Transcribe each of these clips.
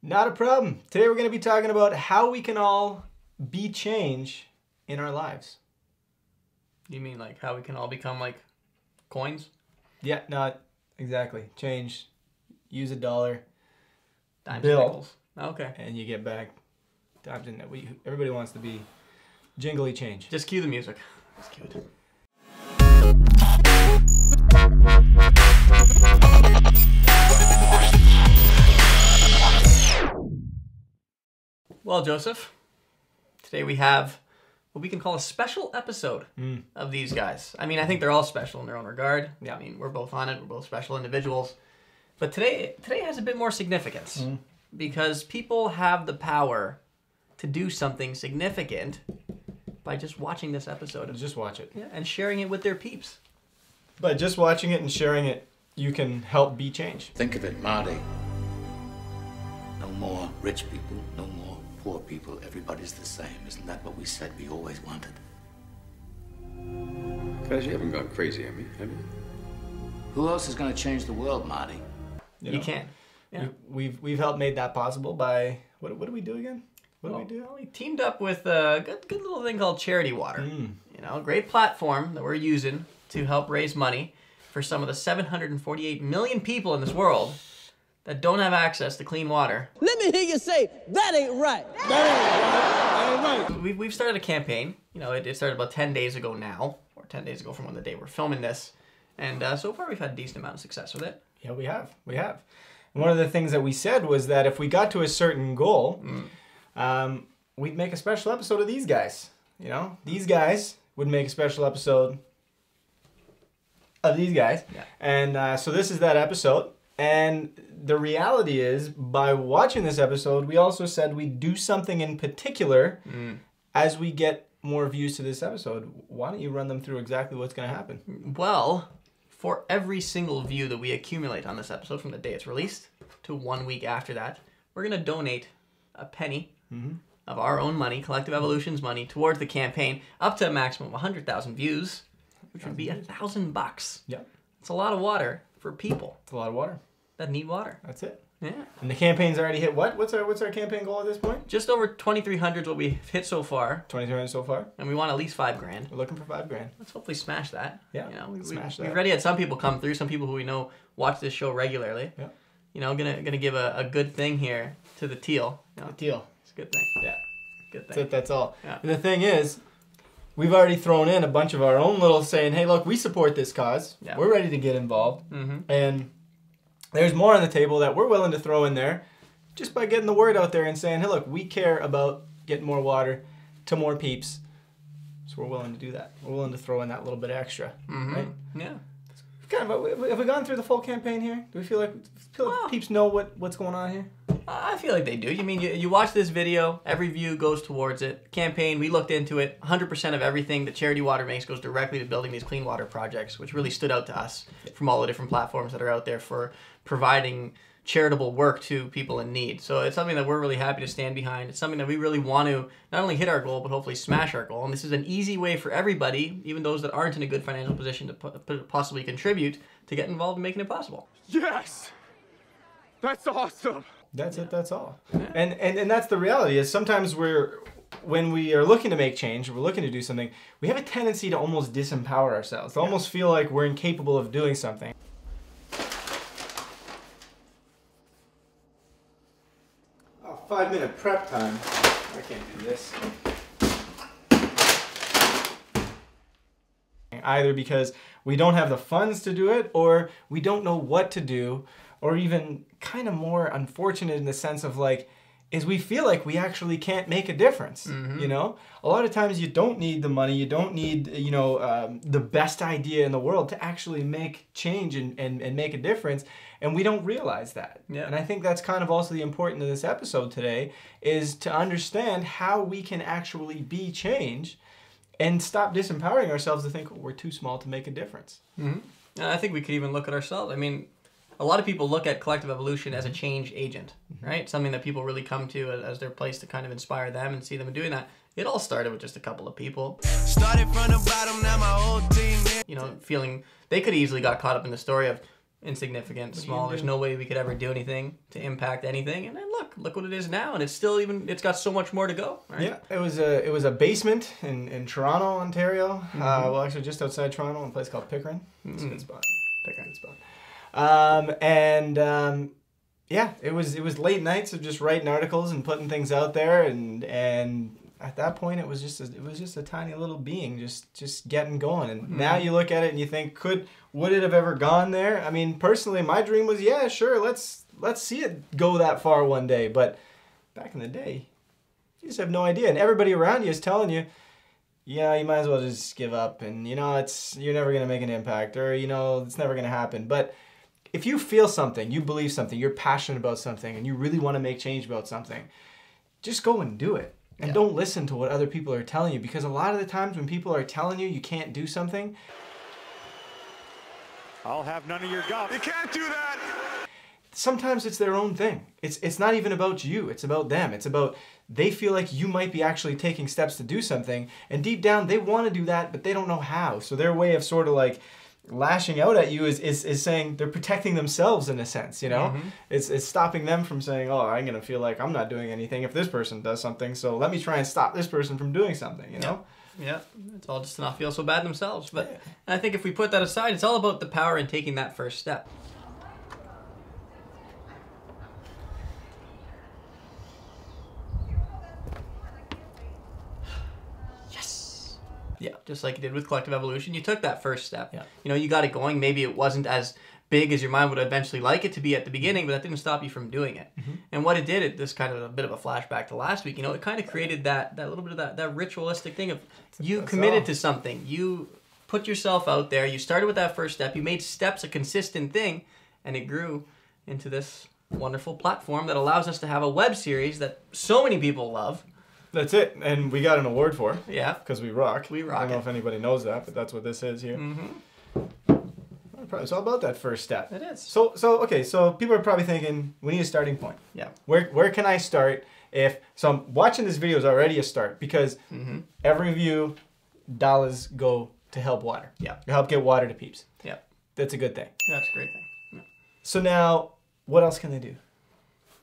Not a problem. Today we're going to be talking about how we can all be change in our lives. You mean like how we can all become like coins? Yeah, not exactly. Change. Use a dollar. Dimes bill. and nickels. Okay. And you get back dimes and everybody wants to be jingly change. Just cue the music. Just cue it. Well, Joseph, today we have what we can call a special episode of these guys. I mean, I think they're all special in their own regard. Yeah. I mean, we're both on it. We're both special individuals. But today has a bit more significance because people have the power to do something significant by just watching this episode. Just watch it. Yeah, and sharing it with their peeps. By just watching it and sharing it, you can help be change. Think of it, Marty. No more rich people, no more poor people. Everybody's the same. Isn't that what we said we always wanted? Guys, you haven't gone crazy on me, have you? Who else is going to change the world, Marty? You can. Yeah. We've helped made that possible by what do we do again? What do we do? We teamed up with a good little thing called Charity Water. You know, a great platform that we're using to help raise money for some of the 748 million people in this world that don't have access to clean water. Let me hear you say, that ain't right. That ain't right. We've started a campaign. You know, it started about 10 days ago now, or 10 days ago from when the day we're filming this. And so far we've had a decent amount of success with it. Yeah, we have. And one of the things that we said was that if we got to a certain goal, we'd make a special episode of these guys. You know, these guys would make a special episode of these guys. Yeah. And so this is that episode. And the reality is, by watching this episode, we also said we'd do something in particular as we get more views to this episode. Why don't you run them through exactly what's going to happen? Well, for every single view that we accumulate on this episode from the day it's released to 1 week after that, we're going to donate a penny of our own money, Collective Evolution's money, towards the campaign, up to a maximum of 100,000 views, which would be $1,000. Yep. It's a lot of water for people It's a lot of water. that need water. That's it. Yeah. And the campaign's already hit what? What's our campaign goal at this point? Just over 2,300 is what we've hit so far, 23 so far. and we want at least $5,000. We're looking for $5,000. Let's hopefully smash that. Yeah, You know, smash that. We've already had some people come through, some people who we know watch this show regularly. Yeah. You know, gonna give a good thing here to the teal. You know, Deal. it's a good thing. Yeah. Good That's thing. it. That's all. Yeah. And the thing is, we've already thrown in a bunch of our own little saying, hey, look, we support this cause. Yeah. We're ready to get involved. And there's more on the table that we're willing to throw in there just by getting the word out there and saying, hey, look, we care about getting more water to more peeps. So we're willing to do that. We're willing to throw in that little bit extra. Right? Yeah. Kind of, have we gone through the full campaign here? Do we feel like peeps know what's going on here? I feel like they do. You mean you watch this video, every view goes towards it. Campaign, we looked into it. 100% of everything that Charity Water makes goes directly to building these clean water projects, which really stood out to us from all the different platforms that are out there for providing charitable work to people in need. So it's something that we're really happy to stand behind. It's something that we really want to not only hit our goal, but hopefully smash our goal. And this is an easy way for everybody, even those that aren't in a good financial position to possibly contribute, to get involved in making it possible. Yes! That's awesome! That's it, that's all. And that's the reality is sometimes when we are looking to make change, we're looking to do something, we have a tendency to almost disempower ourselves, to almost feel like we're incapable of doing something. Oh, 5-minute prep time. I can't do this. Either because we don't have the funds to do it, or we don't know what to do, or even kind of more unfortunate in the sense of like, is we feel like we actually can't make a difference. You know, a lot of times you don't need the money, you don't need, you know, the best idea in the world to actually make change and make a difference, and we don't realize that. Yeah. And I think that's kind of also the importance of this episode today, is to understand how we can actually be change and stop disempowering ourselves to think, oh, we're too small to make a difference. And I think we could even look at ourselves. I mean, a lot of people look at Collective Evolution as a change agent, right? Something that people really come to as their place to kind of inspire them and see them doing that. It all started with just a couple of people. Started from the bottom, now my whole team. You know, feeling they could easily got caught up in the story of insignificant, small. There's no way we could ever do anything to impact anything. And then look what it is now, and it's got so much more to go. Right? Yeah, it was a basement in Toronto, Ontario. Well, actually, just outside Toronto, in a place called Pickering. It's a good spot. Pickering spot. Yeah, it was late nights of just writing articles and putting things out there, and at that point it was just a tiny little being just getting going. And now you look at it and you think, would it have ever gone there? I mean, personally, my dream was, yeah, sure, let's see it go that far one day. But back in the day, you just have no idea, and everybody around you is telling you, yeah, you might as well just give up, and you're never gonna make an impact, or it's never gonna happen. But if you feel something, you believe something, you're passionate about something, and you really want to make change about something, just go and do it. And don't listen to what other people are telling you, because a lot of the times when people are telling you can't do something, I'll have none of your guff. You can't do that! Sometimes it's their own thing. It's not even about you, it's about them. It's about, they feel like you might be actually taking steps to do something, and deep down they want to do that, but they don't know how. So their way of sort of like lashing out at you is saying they're protecting themselves in a sense, It's stopping them from saying, oh, I'm gonna feel like I'm not doing anything if this person does something, so let me try and stop this person from doing something, Yeah, it's all just to not feel so bad themselves. But I think if we put that aside, it's all about the power in taking that first step. Yeah, just like you did with Collective Evolution, you took that first step. Yeah. You got it going. Maybe it wasn't as big as your mind would eventually like it to be at the beginning, but that didn't stop you from doing it. And what it did, this kind of a bit of a flashback to last week, it kind of created that little bit of that ritualistic thing of you committed to something. You put yourself out there. You started with that first step. You made steps a consistent thing, and it grew into this wonderful platform that allows us to have a web series that so many people love. That's it, and we got an award for it. Yeah. Because we rock. We rock. I don't know if anybody knows that, but that's what this is here. It's all about that first step. It is. So people are probably thinking, we need a starting point. Yeah. Where can I start? So I'm watching this video is already a start, because every view, dollars go to help water. Yeah. To help get water to peeps. Yeah. That's a good thing. That's a great thing. Yeah. So now, what else can they do?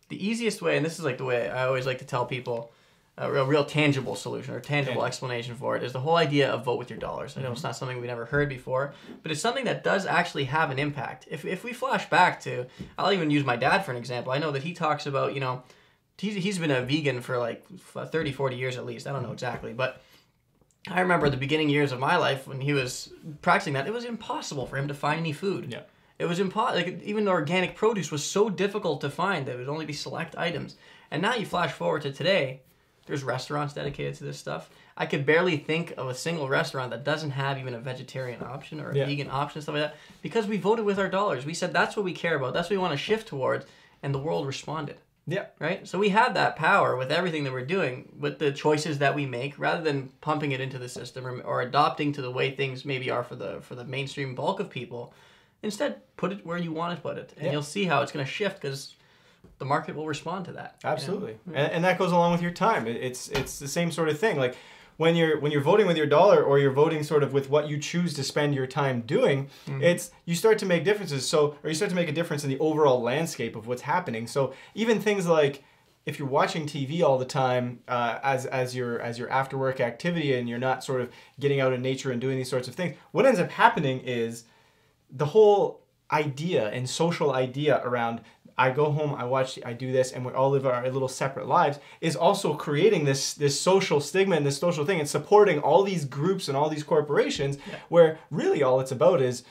The easiest way, and this is like the way I always like to tell people, a real tangible solution or tangible explanation for it, is the whole idea of vote with your dollars. I know it's not something we've never heard before, but it's something that does actually have an impact. If we flash back to, I'll even use my dad for an example. I know that he talks about, he's been a vegan for like 30, 40 years at least. I don't know exactly, but I remember the beginning years of my life when he was practicing that, it was impossible for him to find any food. Yeah. It was impossible. Like, even organic produce was so difficult to find that it would only be select items. And now you flash forward to today, there's restaurants dedicated to this stuff. I could barely think of a single restaurant that doesn't have even a vegetarian option or a vegan option, stuff like that, because we voted with our dollars. We said that's what we care about. That's what we want to shift towards, and the world responded. Yeah. Right? So we have that power with everything that we're doing, with the choices that we make, rather than pumping it into the system or adopting to the way things maybe are for the mainstream bulk of people. Instead, put it where you want to put it, and you'll see how it's going to shift, because the market will respond to that. Absolutely. And that goes along with your time. It's the same sort of thing. Like when you're voting with your dollar, or you're voting sort of with what you choose to spend your time doing, you start to make differences. Or you start to make a difference in the overall landscape of what's happening. So even things like, if you're watching TV all the time as your after work activity, and you're not sort of getting out in nature and doing these sorts of things, what ends up happening is the whole idea and social idea around, I go home, I do this, and we all live our little separate lives, is also creating this social stigma and this social thing, and supporting all these groups and all these corporations, where really all it's about is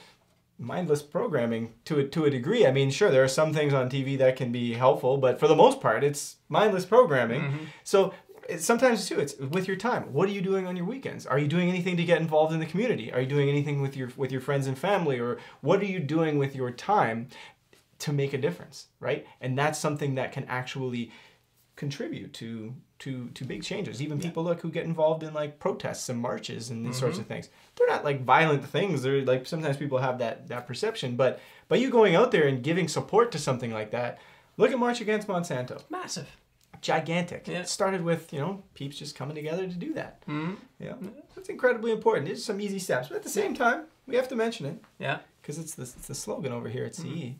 mindless programming to a degree. I mean, sure, there are some things on TV that can be helpful, but for the most part, it's mindless programming. So sometimes too, it's with your time. What are you doing on your weekends? Are you doing anything to get involved in the community? Are you doing anything with your friends and family? Or what are you doing with your time to make a difference, right? And that's something that can actually contribute to big changes. Even people who get involved in like protests and marches and these sorts of things. They're not like violent things. They're like, sometimes people have that perception, but by you going out there and giving support to something like that, look at March Against Monsanto. Massive. gigantic. Yeah. It started with, peeps just coming together to do that. Mm-hmm. Yeah, that's incredibly important. There's some easy steps, but at the same time, we have to mention it. Yeah. Because it's the slogan over here at CE.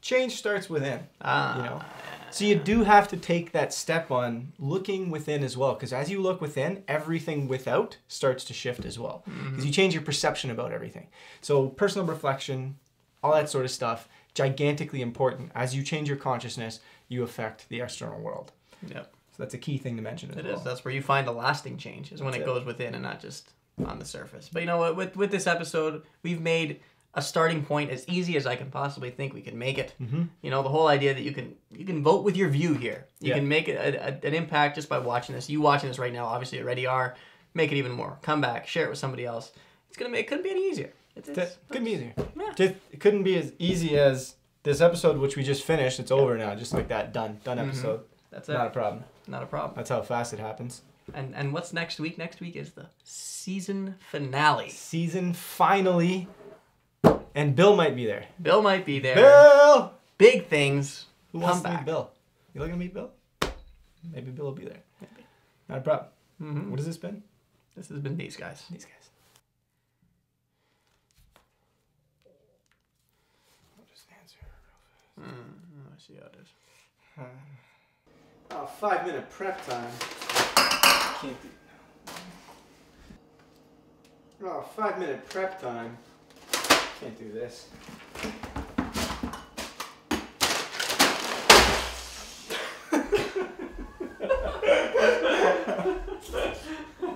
Change starts within. Ah. So you do have to take that step on looking within as well. Because as you look within, everything without starts to shift as well. Because you change your perception about everything. So personal reflection, all that sort of stuff, gigantically important. As you change your consciousness, you affect the external world. Yep. So that's a key thing to mention as well. It is. That's where you find the lasting change, is when it goes within and not just on the surface. But you know what? With this episode, we've made a starting point as easy as I can possibly think we can make it. The whole idea that you can vote with your view here. You can make an impact just by watching this. You watching this right now, obviously already are. Make it even more. Come back, share it with somebody else. It couldn't be any easier. It couldn't be easier. Yeah. It couldn't be as easy as this episode, which we just finished. It's over now, just like that. Done episode. That's it. Not a problem. Not a problem. That's how fast it happens. And what's next week? Next week is the season finale. Season finally. And Bill might be there. Bill might be there. Bill! Big things. Who wants Come to back. meet Bill? You looking to meet Bill? Maybe Bill will be there. Maybe. Not a problem. What has this been? This has been these guys. These guys. I'll just answer real fast. I see how it is. 5-minute prep time. Can't do. 5-minute prep time. Can't do this.